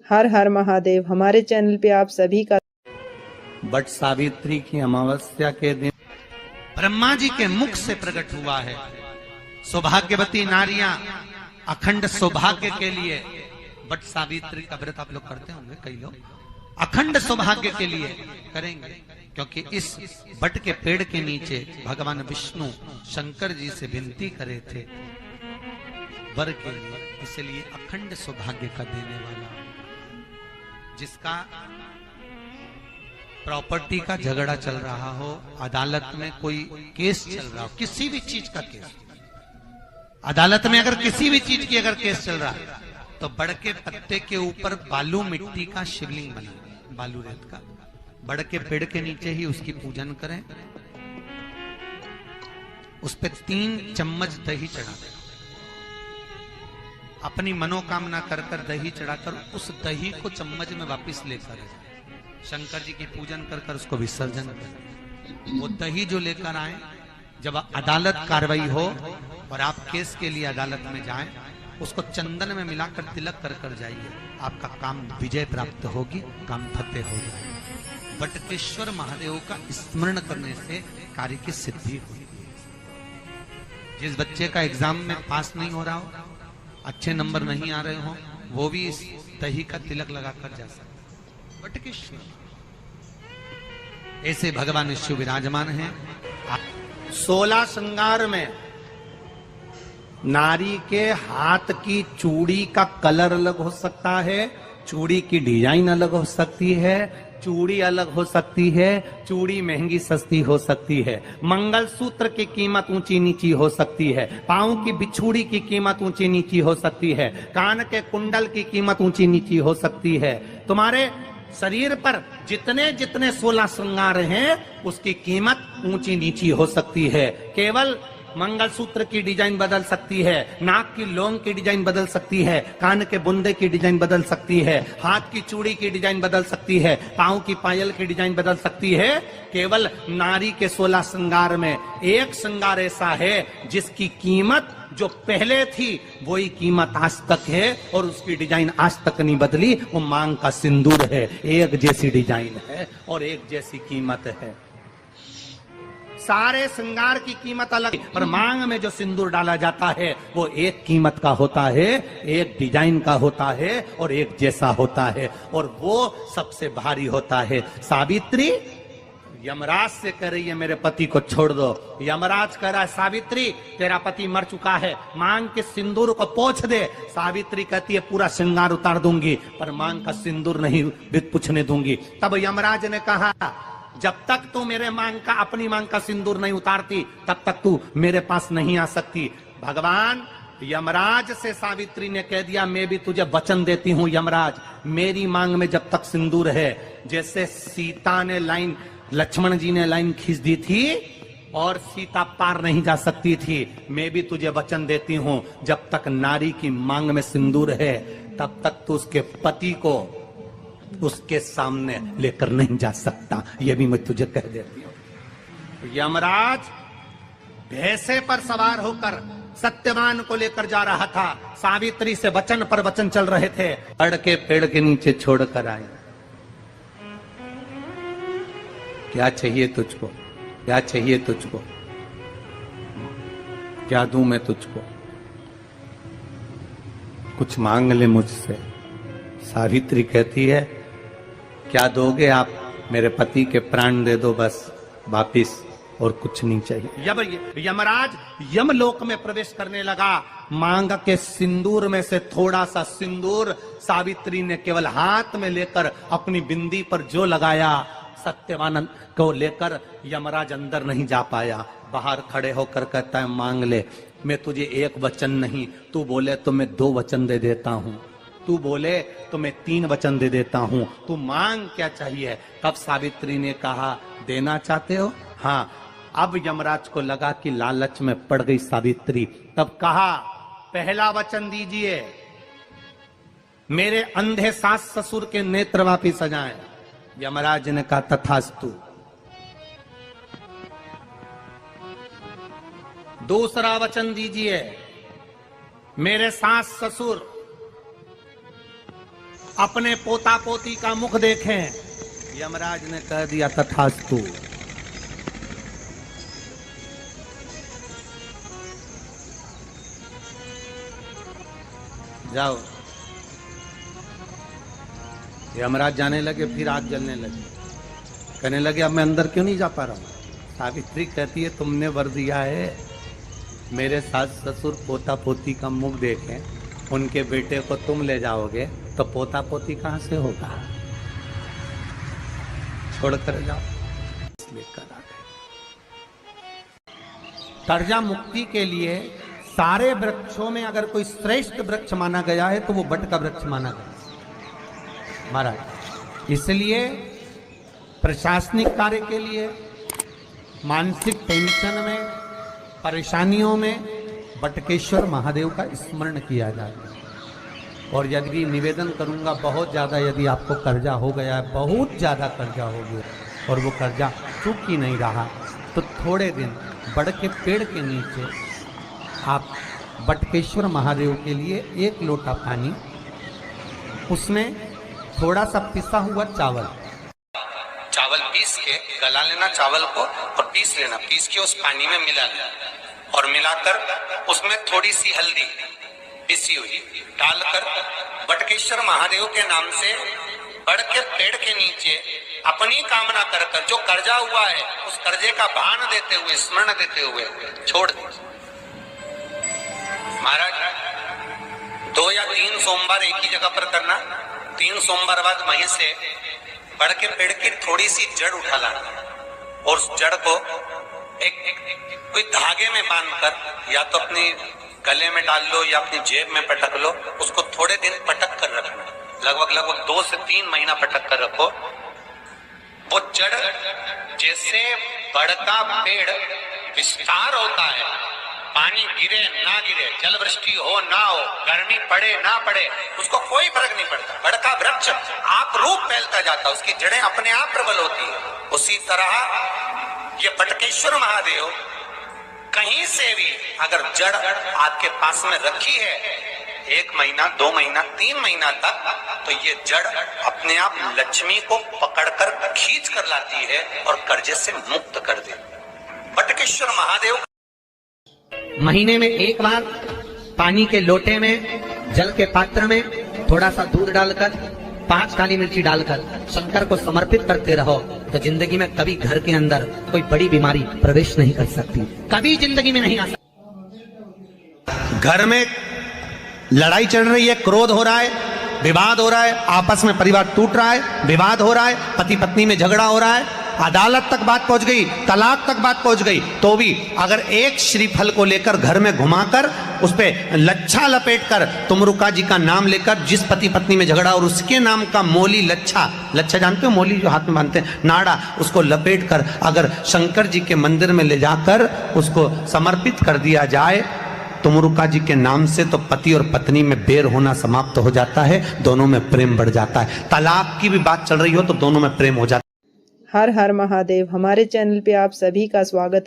हर हर महादेव। हमारे चैनल पे आप सभी का बट सावित्री की अमावस्या के दिन ब्रह्मा जी के मुख से प्रकट हुआ है। सौभाग्यवती नारियां अखंड सौभाग्य के लिए बट सावित्री का व्रत आप लोग करते होंगे, कई लोग अखंड सौभाग्य के लिए करेंगे, क्योंकि इस बट के पेड़ के नीचे भगवान विष्णु शंकर जी से विनती करे थे वर के लिए, इसलिए अखंड सौभाग्य का देने वाला, जिसका प्रॉपर्टी का झगड़ा चल रहा हो, अदालत में कोई केस चल रहा हो, किसी भी चीज का केस, अदालत में अगर किसी भी चीज की अगर केस चल रहा है तो बड़ के पत्ते के ऊपर बालू मिट्टी का शिवलिंग बना, बालू रेत का, बड़ के पेड़ के नीचे ही उसकी पूजन करें, उस पे 3 चम्मच दही चढ़ा दें, अपनी मनोकामना कर कर दही चढ़ाकर उस दही को चम्मच में वापस लेकर शंकर जी की पूजन कर कर उसको विसर्जन करें। वो दही जो लेकर आए, जब अदालत कार्रवाई हो और आप केस के लिए अदालत में जाएं, उसको चंदन में मिलाकर तिलक कर कर जाइए, आपका काम विजय प्राप्त होगी, काम फतेह हो जाएगा। बटकेश्वर महादेव का स्मरण करने से कार्य की सिद्धि होगी। जिस बच्चे का एग्जाम में पास नहीं हो रहा हो, अच्छे नंबर नहीं आ रहे हो, वो भी इस दही का तिलक लगाकर जा सकता। बटकेश्वर ऐसे भगवान शिव विराजमान हैं। 16 श्रृंगार में नारी के हाथ की चूड़ी का कलर अलग हो सकता है, चूड़ी की डिजाइन अलग हो सकती है, चूड़ी अलग हो सकती है, चूड़ी महंगी सस्ती हो सकती है, मंगलसूत्र की कीमत ऊंची नीची हो सकती है, पांव की बिछुड़ी की कीमत ऊंची नीची हो सकती है, कान के कुंडल की कीमत ऊंची नीची हो सकती है। तुम्हारे शरीर पर जितने जितने 16 श्रृंगार हैं उसकी कीमत ऊंची नीची हो सकती है। केवल मंगलसूत्र की डिजाइन बदल सकती है, नाक की लौंग की डिजाइन बदल सकती है, कान के बुंदे की डिजाइन बदल सकती है, हाथ की चूड़ी की डिजाइन बदल सकती है, पांव की पायल की डिजाइन बदल सकती है। केवल नारी के 16 श्रृंगार में एक श्रृंगार ऐसा है जिसकी कीमत जो पहले थी वही कीमत आज तक है और उसकी डिजाइन आज तक नहीं बदली। वो मांग का सिंदूर है, एक जैसी डिजाइन है और एक जैसी कीमत है। सारे श्रृंगार की कीमत अलग, पर मांग में जो सिंदूर डाला जाता है वो एक कीमत का होता है, एक डिजाइन का होता है और एक जैसा होता है, और वो सबसे भारी होता है। सावित्री यमराज से कह रही है मेरे पति को छोड़ दो। यमराज कह रहा है सावित्री तेरा पति मर चुका है, मांग के सिंदूर को पोंछ दे। सावित्री कहती है पूरा श्रृंगार उतार दूंगी पर मांग का सिंदूर नहीं पूछने दूंगी। तब यमराज ने कहा जब तक तू मेरे मांग का अपनी मांग का सिंदूर नहीं उतारती तब तक तू मेरे पास नहीं आ सकती। भगवान यमराज से सावित्री ने कह दिया मैं भी तुझे वचन देती हूं यमराज, मेरी मांग में जब तक सिंदूर है, जैसे सीता ने लाइन, लक्ष्मण जी ने लाइन खींच दी थी और सीता पार नहीं जा सकती थी, मैं भी तुझे वचन देती हूं जब तक नारी की मांग में सिंदूर है तब तक तू उसके पति को उसके सामने लेकर नहीं जा सकता। यह भी मैं तुझे कह देती हूं। यमराज भैंसे पर सवार होकर सत्यवान को लेकर जा रहा था, सावित्री से वचन पर वचन चल रहे थे, अड़ के पेड़ के नीचे छोड़कर आए। क्या चाहिए तुझको, क्या चाहिए तुझको, क्या दूं मैं तुझको, कुछ मांग ले मुझसे। सावित्री कहती है क्या दोगे आप, मेरे पति के प्राण दे दो बस वापिस, और कुछ नहीं चाहिए। यमराज यमलोक में प्रवेश करने लगा। मांग के सिंदूर में से थोड़ा सा सिंदूर सावित्री ने केवल हाथ में लेकर अपनी बिंदी पर जो लगाया, सत्यवान को लेकर यमराज अंदर नहीं जा पाया। बाहर खड़े होकर कहता है मांग ले, मैं तुझे एक वचन नहीं, तू बोले तो मैं 2 वचन दे देता हूं, तू बोले तो मैं 3 वचन दे देता हूं, तू मांग क्या चाहिए। तब सावित्री ने कहा देना चाहते हो, हाँ। अब यमराज को लगा कि लालच में पड़ गई सावित्री, तब कहा पहला वचन दीजिए, मेरे अंधे सास ससुर के नेत्र वापिस आ जाएं। यमराज ने कहा तथास्तु। दूसरा वचन दीजिए, मेरे सास ससुर अपने पोता पोती का मुख देखें। यमराज ने कह दिया तथास्तु। जाओ। यमराज जाने लगे, फिर आग जलने लगी। कहने लगे अब मैं अंदर क्यों नहीं जा पा रहा हूं। सावित्री कहती है तुमने वर दिया है मेरे सास ससुर पोता पोती का मुख देखें, उनके बेटे को तुम ले जाओगे तो पोता पोती कहां से होगा। छोड़कर जाओ। लेकर आ गए। कर्जा मुक्ति के लिए सारे वृक्षों में अगर कोई श्रेष्ठ वृक्ष माना गया है तो वो बट का वृक्ष माना गया महाराज। इसलिए प्रशासनिक कार्य के लिए, मानसिक टेंशन में, परेशानियों में बटकेश्वर महादेव का स्मरण किया जाए। और यदि निवेदन करूंगा बहुत ज़्यादा, यदि आपको कर्जा हो गया है, बहुत ज़्यादा कर्जा हो गया और वो कर्जा चूक ही नहीं रहा, तो थोड़े दिन बड़ के पेड़ के नीचे आप बटकेश्वर महादेव के लिए 1 लोटा पानी, उसमें थोड़ा सा पिसा हुआ चावल पीस के गला लेना चावल को और पीस लेना, पीस के उस पानी में मिला लेना और मिलाकर उसमें थोड़ी सी हल्दी पिसी हुई डालकर बटकेश्वर महादेव के नाम से बड़ के पेड़ के नीचे अपनी कामना कर कर जो कर्जा हुआ है उस कर्जे का भान देते हुए, स्मरण देते हुए छोड़ दे। महाराज 2 या 3 सोमवार एक ही जगह पर करना। 3 सोमवार बाद वहीं से बड़ के पेड़ की थोड़ी सी जड़ उठा लाना और उस जड़ को कोई धागे में बांधकर या तो अपनी गले में डाल लो या अपनी जेब में पटक लो। उसको थोड़े दिन पटक कर रखना, लगभग 2 से 3 महीना पटक कर रखो। वो जड़ जैसे बड़ का पेड़ विस्तार होता है, पानी गिरे ना गिरे, जल वृष्टि हो ना हो, गर्मी पड़े ना पड़े, उसको कोई फर्क नहीं पड़ता। बड़ का वृक्ष आप रूप फैलता जाता, उसकी जड़ें अपने आप प्रबल होती है। उसी तरह ये बटकेश्वर महादेव कहीं से भी अगर जड़ आपके पास में रखी है 1 महीना, 2 महीना, 3 महीना तक, तो ये जड़ अपने आप लक्ष्मी को पकड़कर खींच कर लाती है और कर्जे से मुक्त कर दे। बटकेश्वर महादेव महीने में 1 बार पानी के लोटे में, जल के पात्र में थोड़ा सा दूध डालकर, 5 काली मिर्ची डालकर शंकर को समर्पित करते रहो तो जिंदगी में कभी घर के अंदर कोई बड़ी बीमारी प्रवेश नहीं कर सकती, कभी जिंदगी में नहीं आ सकती। घर में लड़ाई चल रही है, क्रोध हो रहा है, विवाद हो रहा है, आपस में परिवार टूट रहा है, विवाद हो रहा है, पति पत्नी में झगड़ा हो रहा है, अदालत तक बात पहुंच गई, तलाक तक बात पहुंच गई, तो भी अगर एक श्रीफल को लेकर घर में घुमाकर उस पे लच्छा लपेटकर तुमरुका जी का नाम लेकर जिस पति पत्नी में झगड़ा और उसके नाम का मोली लच्छा जानते हो, मोली जो हाथ में बांधते हैं, नाड़ा, उसको लपेट कर अगर शंकर जी के मंदिर में ले जाकर उसको समर्पित कर दिया जाए तुमरुका जी के नाम से, तो पति और पत्नी में बैर होना समाप्त हो जाता है, दोनों में प्रेम बढ़ जाता है। तलाक की भी बात चल रही हो तो दोनों में प्रेम हो जाता है। हर हर महादेव। हमारे चैनल पे आप सभी का स्वागत है।